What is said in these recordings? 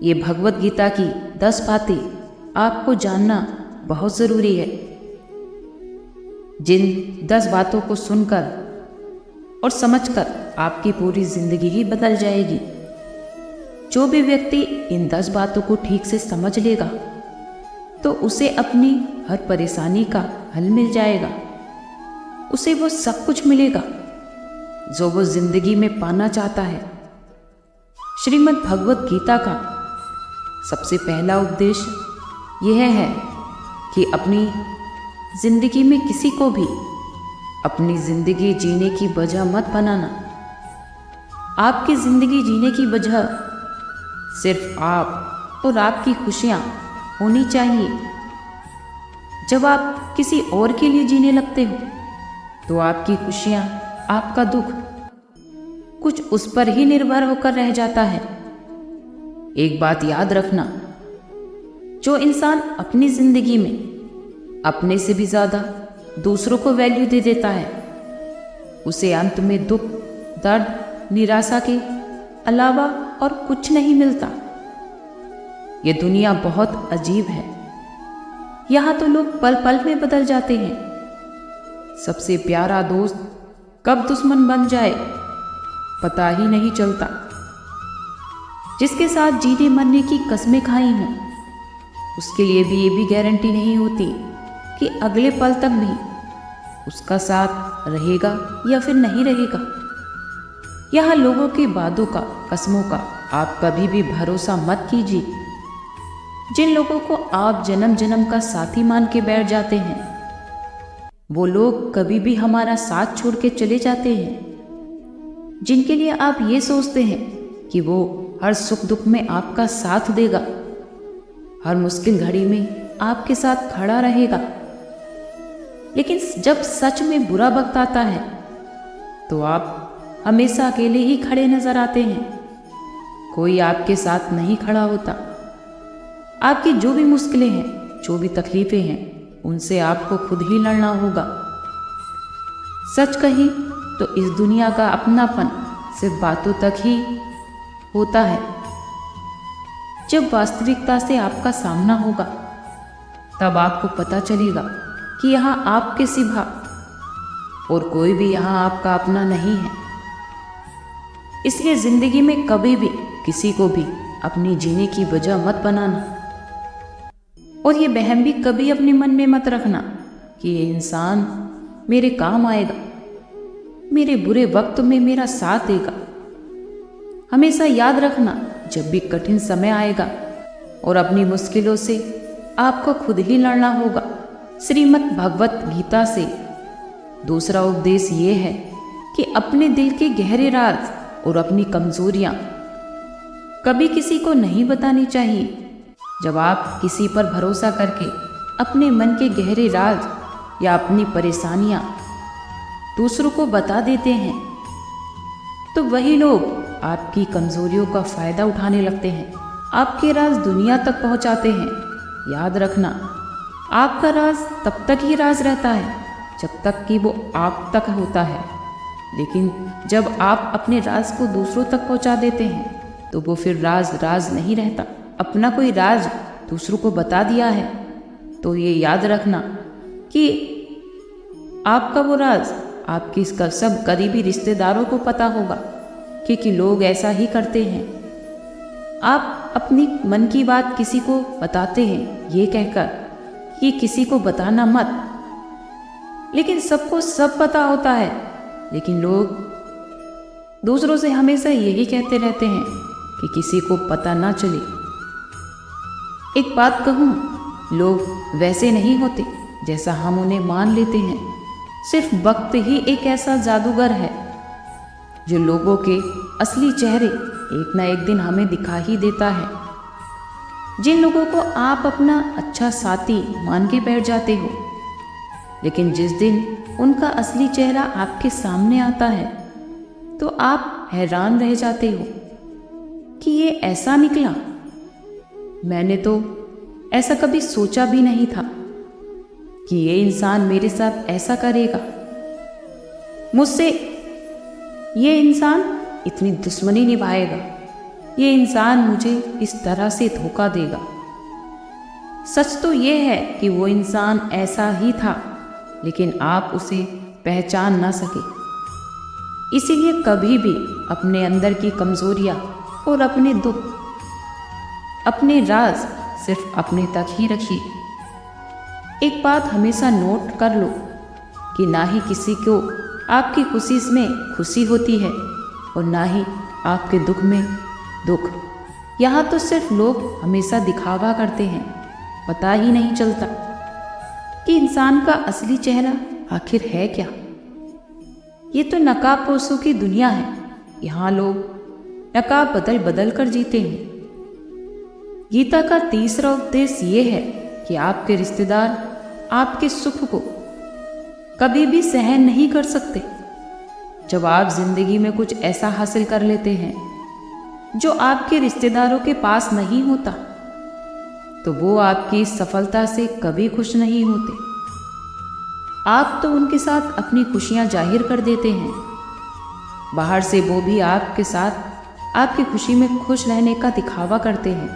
ये भगवत गीता की 10 बातें आपको जानना बहुत ज़रूरी है। जिन 10 बातों को सुनकर और समझकर आपकी पूरी ज़िंदगी ही बदल जाएगी। जो भी व्यक्ति इन 10 बातों को ठीक से समझ लेगा तो उसे अपनी हर परेशानी का हल मिल जाएगा। उसे वो सब कुछ मिलेगा जो वो जिंदगी में पाना चाहता है। श्रीमद् भगवत गीता का सबसे पहला उपदेश यह है कि अपनी जिंदगी में किसी को भी अपनी जिंदगी जीने की वजह मत बनाना। आपकी जिंदगी जीने की वजह सिर्फ आप और आपकी खुशियाँ होनी चाहिए। जब आप किसी और के लिए जीने लगते हो तो आपकी खुशियाँ, आपका दुख कुछ उस पर ही निर्भर होकर रह जाता है। एक बात याद रखना, जो इंसान अपनी जिंदगी में अपने से भी ज़्यादा दूसरों को वैल्यू दे देता है, उसे अंत में दुख, दर्द, निराशा के अलावा और कुछ नहीं मिलता। ये दुनिया बहुत अजीब है। यहाँ तो लोग पल पल में बदल जाते हैं। सबसे प्यारा दोस्त कब दुश्मन बन जाए पता ही नहीं चलता। जिसके साथ जीने मरने की कस्में खाई हों, उसके लिए भी ये भी गारंटी नहीं होती कि अगले पल तक भी उसका साथ रहेगा या फिर नहीं रहेगा। यहाँ लोगों के वादों का, कस्मों का आप कभी भी भरोसा मत कीजिए। जिन लोगों को आप जन्म जन्म का साथी मान के बैठ जाते हैं, वो लोग कभी भी हमारा साथ छोड़ के चले जाते हैं। जिनके लिए आप ये सोचते हैं कि वो हर सुख दुख में आपका साथ देगा, हर मुश्किल घड़ी में आपके साथ खड़ा रहेगा, लेकिन जब सच में बुरा वक्त आता है तो आप हमेशा अकेले ही खड़े नजर आते हैं। कोई आपके साथ नहीं खड़ा होता। आपकी जो भी मुश्किलें हैं, जो भी तकलीफें हैं, उनसे आपको खुद ही लड़ना होगा। सच कही तो इस दुनिया का अपनापन सिर्फ बातों तक ही होता है। जब वास्तविकता से आपका सामना होगा तब आपको पता चलेगा कि यहाँ आपके सिवा और कोई भी यहाँ आपका अपना नहीं है। इसलिए जिंदगी में कभी भी किसी को भी अपनी जीने की वजह मत बनाना। और ये वहम भी कभी अपने मन में मत रखना कि ये इंसान मेरे काम आएगा, मेरे बुरे वक्त में मेरा साथ देगा। हमेशा याद रखना, जब भी कठिन समय आएगा और अपनी मुश्किलों से आपको खुद ही लड़ना होगा। श्रीमद् भगवत गीता से दूसरा उपदेश ये है कि अपने दिल के गहरे राज और अपनी कमजोरियां कभी किसी को नहीं बतानी चाहिए। जब आप किसी पर भरोसा करके अपने मन के गहरे राज या अपनी परेशानियां दूसरों को बता देते हैं तो वही लोग आपकी कमजोरियों का फायदा उठाने लगते हैं, आपके राज दुनिया तक पहुंचाते हैं। याद रखना, आपका राज तब तक ही राज रहता है जब तक कि वो आप तक होता है, लेकिन जब आप अपने राज को दूसरों तक पहुंचा देते हैं तो वो फिर राज राज नहीं रहता। अपना कोई राज दूसरों को बता दिया है तो ये याद रखना कि आपका वो राज आपके सब करीबी रिश्तेदारों को पता होगा, क्योंकि लोग ऐसा ही करते हैं। आप अपनी मन की बात किसी को बताते हैं ये कहकर कि किसी को बताना मत, लेकिन सबको सब पता होता है। लेकिन लोग दूसरों से हमेशा यही कहते रहते हैं कि किसी को पता ना चले। एक बात कहूँ, लोग वैसे नहीं होते जैसा हम उन्हें मान लेते हैं। सिर्फ वक्त ही एक ऐसा जादूगर है जो लोगों के असली चेहरे एक ना एक दिन हमें दिखा ही देता है। जिन लोगों को आप अपना अच्छा साथी मान के बैठ जाते हो, लेकिन जिस दिन उनका असली चेहरा आपके सामने आता है तो आप हैरान रह जाते हो कि ये ऐसा निकला। मैंने तो ऐसा कभी सोचा भी नहीं था कि ये इंसान मेरे साथ ऐसा करेगा। मुझसे ये इंसान इतनी दुश्मनी निभाएगा। ये इंसान मुझे इस तरह से धोखा देगा। सच तो ये है कि वो इंसान ऐसा ही था, लेकिन आप उसे पहचान ना सके। इसीलिए कभी भी अपने अंदर की कमजोरियां और अपने दुख, अपने राज सिर्फ अपने तक ही रखिए। एक बात हमेशा नोट कर लो कि ना ही किसी को आपकी खुशी में खुशी होती है और ना ही आपके दुख में दुख। यहाँ तो सिर्फ लोग हमेशा दिखावा करते हैं, पता ही नहीं चलता कि इंसान का असली चेहरा आखिर है क्या। ये तो नकाबपोशों की दुनिया है। यहाँ लोग नकाब बदल बदल कर जीते हैं। गीता का तीसरा उपदेश ये है कि आपके रिश्तेदार आपके सुख को कभी भी सहन नहीं कर सकते। जब आप जिंदगी में कुछ ऐसा हासिल कर लेते हैं जो आपके रिश्तेदारों के पास नहीं होता, तो वो आपकी सफलता से कभी खुश नहीं होते। आप तो उनके साथ अपनी खुशियां जाहिर कर देते हैं। बाहर से वो भी आपके साथ आपकी खुशी में खुश रहने का दिखावा करते हैं,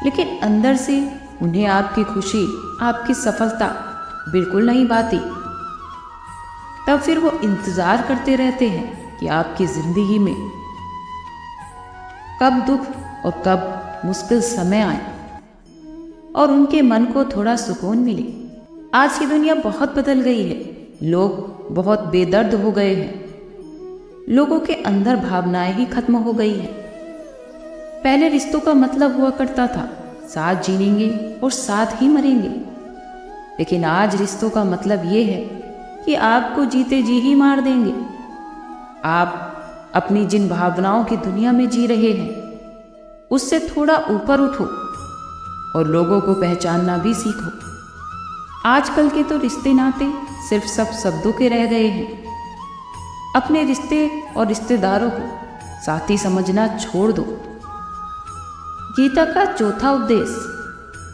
लेकिन अंदर से उन्हें आपकी खुशी, आपकी सफलता बिल्कुल नहीं भाती। तब फिर वो इंतजार करते रहते हैं कि आपकी जिंदगी में कब दुख और कब मुश्किल समय आए और उनके मन को थोड़ा सुकून मिले। आज की दुनिया बहुत बदल गई है। लोग बहुत बेदर्द हो गए हैं। लोगों के अंदर भावनाएं ही खत्म हो गई हैं। पहले रिश्तों का मतलब हुआ करता था साथ जीनेंगे और साथ ही मरेंगे, लेकिन आज रिश्तों का मतलब ये है कि आपको जीते जी ही मार देंगे। आप अपनी जिन भावनाओं की दुनिया में जी रहे हैं उससे थोड़ा ऊपर उठो और लोगों को पहचानना भी सीखो। आजकल के तो रिश्ते नाते सिर्फ सब शब्दों के रह गए हैं। अपने रिश्ते और रिश्तेदारों को साथी समझना छोड़ दो। गीता का चौथा उपदेश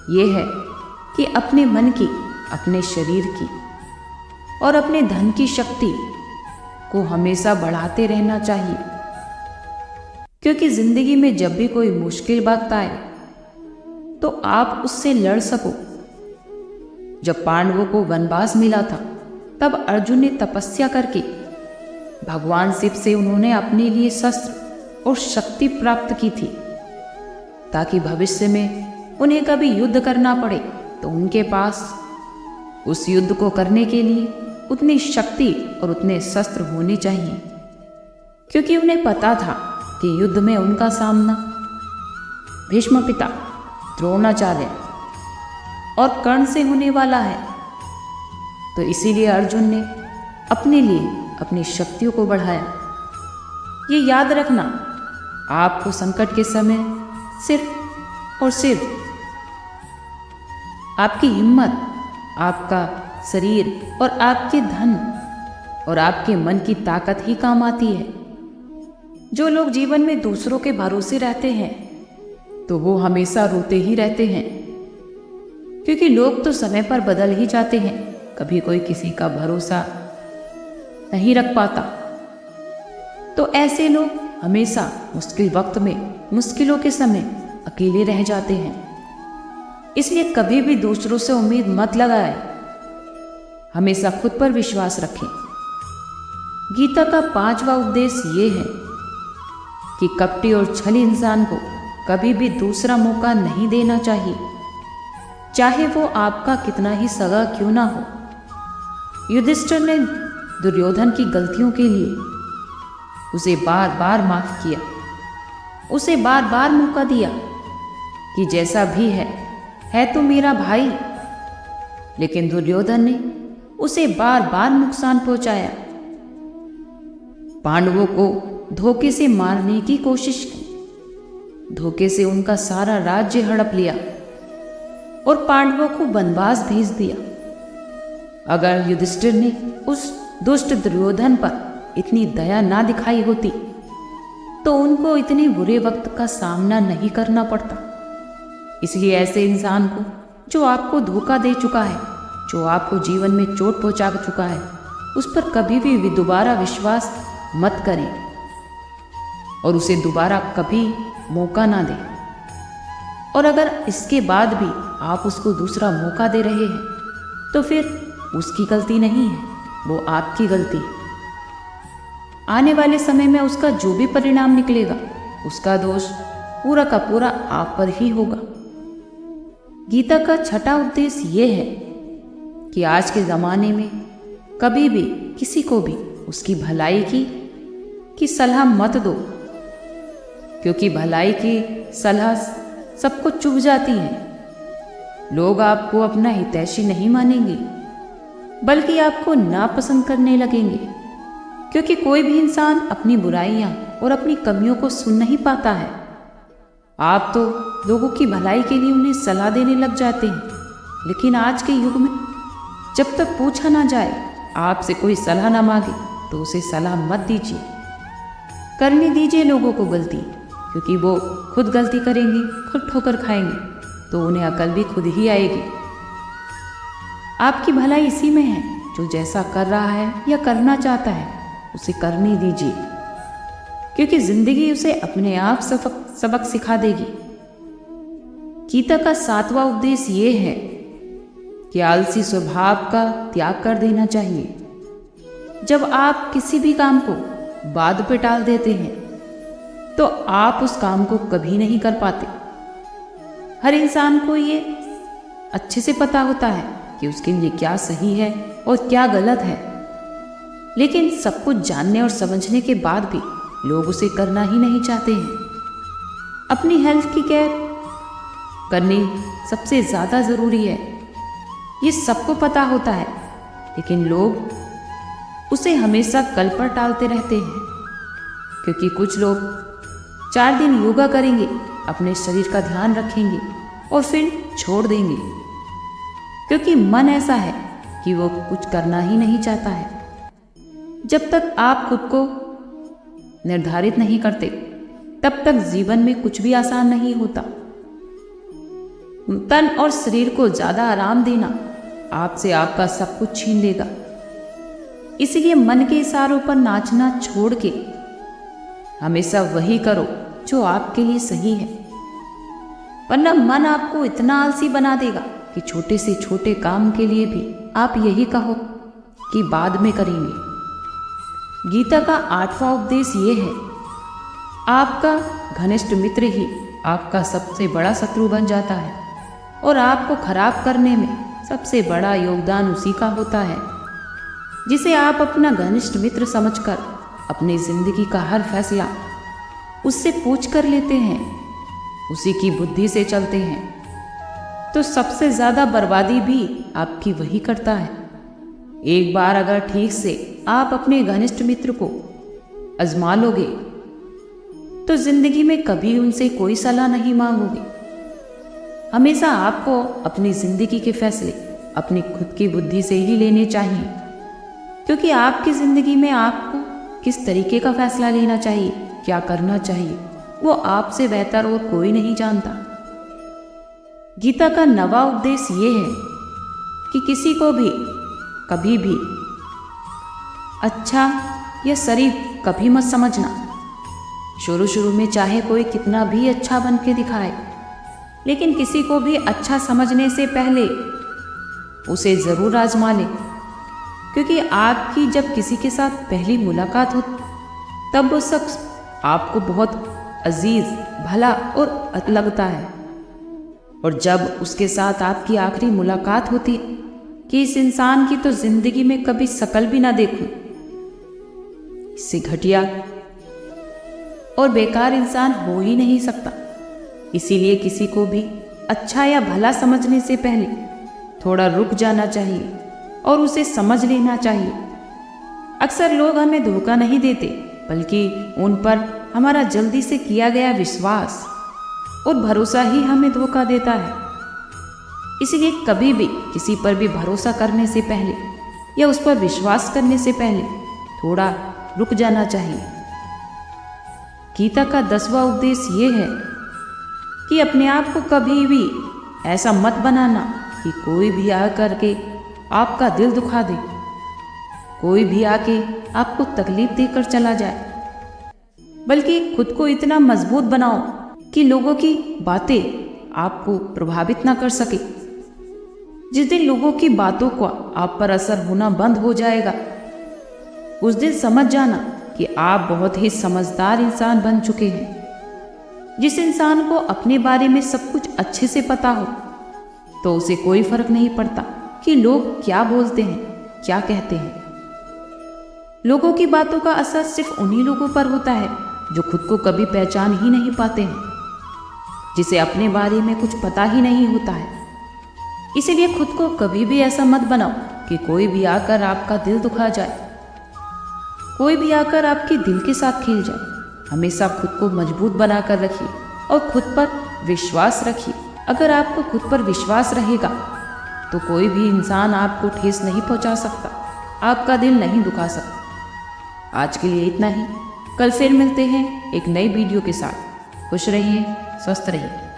ये है कि अपने मन की, अपने शरीर की और अपने धन की शक्ति को हमेशा बढ़ाते रहना चाहिए, क्योंकि जिंदगी में जब भी कोई मुश्किल वक्त आए तो आप उससे लड़ सको। जब पांडवों को वनवास मिला था तब अर्जुन ने तपस्या करके भगवान शिव से उन्होंने अपने लिए शस्त्र और शक्ति प्राप्त की थी, ताकि भविष्य में उन्हें कभी युद्ध करना पड़े तो उनके पास उस युद्ध को करने के लिए उतनी शक्ति और उतने शस्त्र होने चाहिए, क्योंकि उन्हें पता था कि युद्ध में उनका सामना भीष्म पिता, द्रोणाचार्य और कर्ण से होने वाला है। तो इसीलिए अर्जुन ने अपने लिए अपनी शक्तियों को बढ़ाया। ये याद रखना, आपको संकट के समय सिर्फ और सिर्फ आपकी हिम्मत, आपका शरीर और आपके धन और आपके मन की ताकत ही काम आती है। जो लोग जीवन में दूसरों के भरोसे रहते हैं तो वो हमेशा रोते ही रहते हैं, क्योंकि लोग तो समय पर बदल ही जाते हैं। कभी कोई किसी का भरोसा नहीं रख पाता। तो ऐसे लोग हमेशा मुश्किल वक्त में, मुश्किलों के समय अकेले रह जाते हैं। इसलिए कभी भी दूसरों से उम्मीद मत लगाएं, हमेशा खुद पर विश्वास रखें। गीता का पांचवा उपदेश ये है कि कपटी और छली इंसान को कभी भी दूसरा मौका नहीं देना चाहिए, चाहे वो आपका कितना ही सगा क्यों ना हो। युधिष्ठिर ने दुर्योधन की गलतियों के लिए उसे बार बार माफ किया, उसे बार बार मौका दिया कि जैसा भी है तो मेरा भाई, लेकिन दुर्योधन ने उसे बार बार नुकसान पहुंचाया। पांडवों को धोखे से मारने की कोशिश की, धोखे से उनका सारा राज्य हड़प लिया और पांडवों को वनवास भेज दिया। अगर युधिष्ठिर ने उस दुष्ट दुर्योधन पर इतनी दया ना दिखाई होती तो उनको इतने बुरे वक्त का सामना नहीं करना पड़ता। इसलिए ऐसे इंसान को जो आपको धोखा दे चुका है, जो आपको जीवन में चोट पहुंचा चुका है, उस पर कभी भी दोबारा विश्वास मत करें। और उसे दोबारा कभी मौका ना दें। और अगर इसके बाद भी आप उसको दूसरा मौका दे रहे हैं तो फिर उसकी गलती नहीं है, वो आपकी गलती है। आने वाले समय में उसका जो भी परिणाम निकलेगा उसका दोष पूरा का पूरा आप पर ही होगा। गीता का छठा उपदेश ये है कि आज के ज़माने में कभी भी किसी को भी उसकी भलाई की सलाह मत दो, क्योंकि भलाई की सलाह सबको चुभ जाती है। लोग आपको अपना हितैषी नहीं मानेंगे, बल्कि आपको नापसंद करने लगेंगे, क्योंकि कोई भी इंसान अपनी बुराइयां और अपनी कमियों को सुन नहीं पाता है। आप तो लोगों की भलाई के लिए उन्हें सलाह देने लग जाते हैं, लेकिन आज के युग में जब तक पूछा ना जाए, आपसे कोई सलाह ना मांगे तो उसे सलाह मत दीजिए। करने दीजिए लोगों को गलती, क्योंकि वो खुद गलती करेंगे, खुद ठोकर खाएंगे, तो उन्हें अकल भी खुद ही आएगी। आपकी भलाई इसी में है, जो जैसा कर रहा है या करना चाहता है उसे करने दीजिए, क्योंकि जिंदगी उसे अपने आप सबक सिखा देगी। गीता का सातवां उपदेश ये है कि आलसी स्वभाव का त्याग कर देना चाहिए। जब आप किसी भी काम को बाद पे टाल देते हैं तो आप उस काम को कभी नहीं कर पाते। हर इंसान को ये अच्छे से पता होता है कि उसके लिए क्या सही है और क्या गलत है, लेकिन सब कुछ जानने और समझने के बाद भी लोग उसे करना ही नहीं चाहते हैं। अपनी हेल्थ की केयर करनी सबसे ज़्यादा ज़रूरी है, ये सबको पता होता है, लेकिन लोग उसे हमेशा कल पर टालते रहते हैं। क्योंकि कुछ लोग 4 दिन योगा करेंगे, अपने शरीर का ध्यान रखेंगे और फिर छोड़ देंगे, क्योंकि मन ऐसा है कि वो कुछ करना ही नहीं चाहता है। जब तक आप खुद को निर्धारित नहीं करते तब तक जीवन में कुछ भी आसान नहीं होता। तन और शरीर को ज्यादा आराम देना आपसे आपका सब कुछ छीन लेगा। इसलिए मन के इशारों पर नाचना छोड़ के हमेशा वही करो जो आपके लिए सही है, वरना मन आपको इतना आलसी बना देगा कि छोटे से छोटे काम के लिए भी आप यही कहो कि बाद में करेंगे। गीता का 8वां उपदेश ये है, आपका घनिष्ठ मित्र ही आपका सबसे बड़ा शत्रु बन जाता है और आपको खराब करने में सबसे बड़ा योगदान उसी का होता है, जिसे आप अपना घनिष्ठ मित्र समझकर अपनी जिंदगी का हर फैसला उससे पूछ कर लेते हैं, उसी की बुद्धि से चलते हैं, तो सबसे ज़्यादा बर्बादी भी आपकी वही करता है। एक बार अगर ठीक से आप अपने घनिष्ठ मित्र को आजमा लोगे तो जिंदगी में कभी उनसे कोई सलाह नहीं मांगोगे। हमेशा आपको अपनी जिंदगी के फैसले अपनी खुद की बुद्धि से ही लेने चाहिए, क्योंकि आपकी जिंदगी में आपको किस तरीके का फैसला लेना चाहिए, क्या करना चाहिए, वो आपसे बेहतर और कोई नहीं जानता। गीता का 9वां उपदेश ये है कि किसी को भी कभी भी अच्छा या शरीफ कभी मत समझना। शुरू में चाहे कोई कितना भी अच्छा बन के दिखाए, लेकिन किसी को भी अच्छा समझने से पहले उसे ज़रूर आजमा ले, क्योंकि आपकी जब किसी के साथ पहली मुलाकात हो तब वो शख्स आपको बहुत अजीज, भला और लगता है, और जब उसके साथ आपकी आखिरी मुलाकात होती कि इस इंसान की तो जिंदगी में कभी शकल भी ना देखूं, इससे घटिया और बेकार इंसान हो ही नहीं सकता। इसीलिए किसी को भी अच्छा या भला समझने से पहले थोड़ा रुक जाना चाहिए और उसे समझ लेना चाहिए। अक्सर लोग हमें धोखा नहीं देते, बल्कि उन पर हमारा जल्दी से किया गया विश्वास और भरोसा ही हमें धोखा देता है। इसलिए कभी भी किसी पर भी भरोसा करने से पहले या उस पर विश्वास करने से पहले थोड़ा रुक जाना चाहिए। गीता का 10वां उपदेश ये है कि अपने आप को कभी भी ऐसा मत बनाना कि कोई भी आ करके आपका दिल दुखा दे, कोई भी आके आपको तकलीफ देकर चला जाए। बल्कि खुद को इतना मजबूत बनाओ कि लोगों की बातें आपको प्रभावित ना कर सके। जिस दिन लोगों की बातों का आप पर असर होना बंद हो जाएगा, उस दिन समझ जाना कि आप बहुत ही समझदार इंसान बन चुके हैं। जिस इंसान को अपने बारे में सब कुछ अच्छे से पता हो, तो उसे कोई फर्क नहीं पड़ता कि लोग क्या बोलते हैं, क्या कहते हैं। लोगों की बातों का असर सिर्फ उन्हीं लोगों पर होता है जो खुद को कभी पहचान ही नहीं पाते हैं, जिसे अपने बारे में कुछ पता ही नहीं होता है। इसीलिए खुद को कभी भी ऐसा मत बनाओ कि कोई भी आकर आपका दिल दुखा जाए, कोई भी आकर आपके दिल के साथ खेल जाए। हमेशा खुद को मजबूत बनाकर रखिए और खुद पर विश्वास रखिए। अगर आपको खुद पर विश्वास रहेगा तो कोई भी इंसान आपको ठेस नहीं पहुंचा सकता, आपका दिल नहीं दुखा सकता। आज के लिए इतना ही। कल फिर मिलते हैं एक नई वीडियो के साथ। खुश रहिए, स्वस्थ रहिए।